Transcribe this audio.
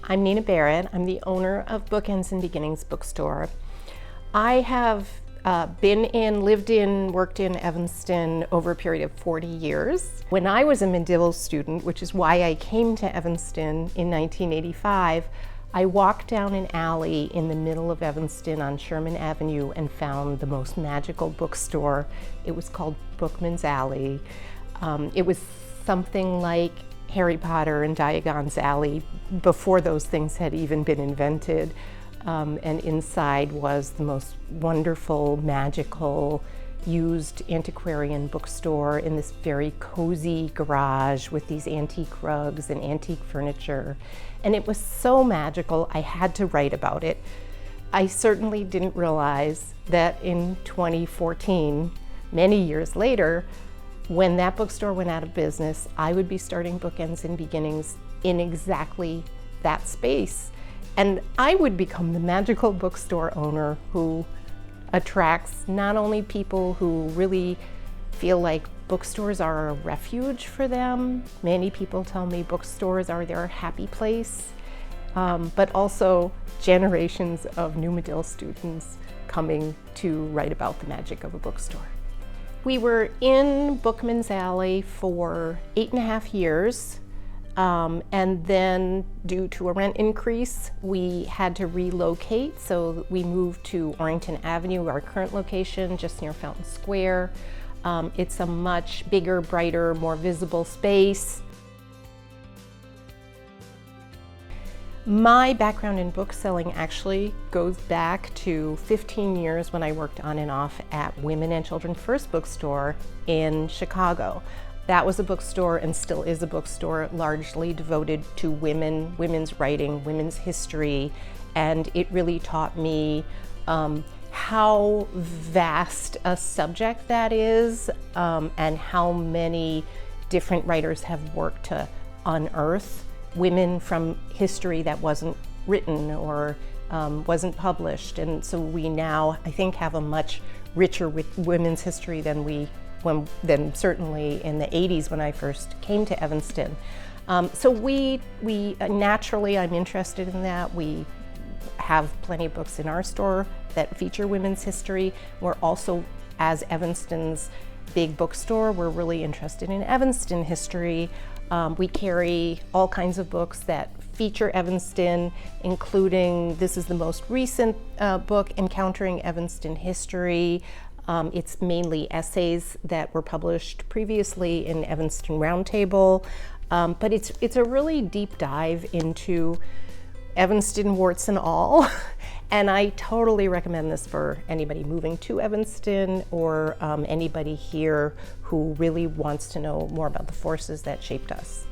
I'm Nina Barrett. I'm the owner of Bookends and Beginnings Bookstore. I have lived in, worked in Evanston over a period of 40 years. When I was a Medill student, which is why I came to Evanston in 1985, I walked down an alley in the middle of Evanston on Sherman Avenue and found the most magical bookstore. It was called Bookman's Alley. It was something like Harry Potter and Diagon's Alley before those things had even been invented. And inside was the most wonderful, magical, used antiquarian bookstore in this very cozy garage with these antique rugs and antique furniture. And it was so magical, I had to write about it. I certainly didn't realize that in 2014, many years later, when that bookstore went out of business, I would be starting Bookends and Beginnings in exactly that space. And I would become the magical bookstore owner who attracts not only people who really feel like bookstores are a refuge for them. Many people tell me bookstores are their happy place, but also generations of new Medill students coming to write about the magic of a bookstore. We were in Bookman's Alley for 8.5 years. And then due to a rent increase, we had to relocate. So we moved to Orrington Avenue, our current location, just near Fountain Square. It's a much bigger, brighter, more visible space. My background in book selling actually goes back to 15 years when I worked on and off at Women and Children First Bookstore in Chicago. That was a bookstore and still is a bookstore largely devoted to women, women's writing, women's history, and it really taught me how vast a subject that is and how many different writers have worked to unearth women from history that wasn't written or wasn't published. And so we now, I think, have a much richer women's history than certainly in the 80s when I first came to Evanston. So we naturally, I'm interested in that. We have plenty of books in our store that feature women's history. We're also, as Evanston's big bookstore, we're really interested in Evanston history. We carry all kinds of books that feature Evanston, including, this is the most recent book, Encountering Evanston History. It's mainly essays that were published previously in Evanston Roundtable, but it's a really deep dive into Evanston warts and all, and I totally recommend this for anybody moving to Evanston or anybody here who really wants to know more about the forces that shaped us.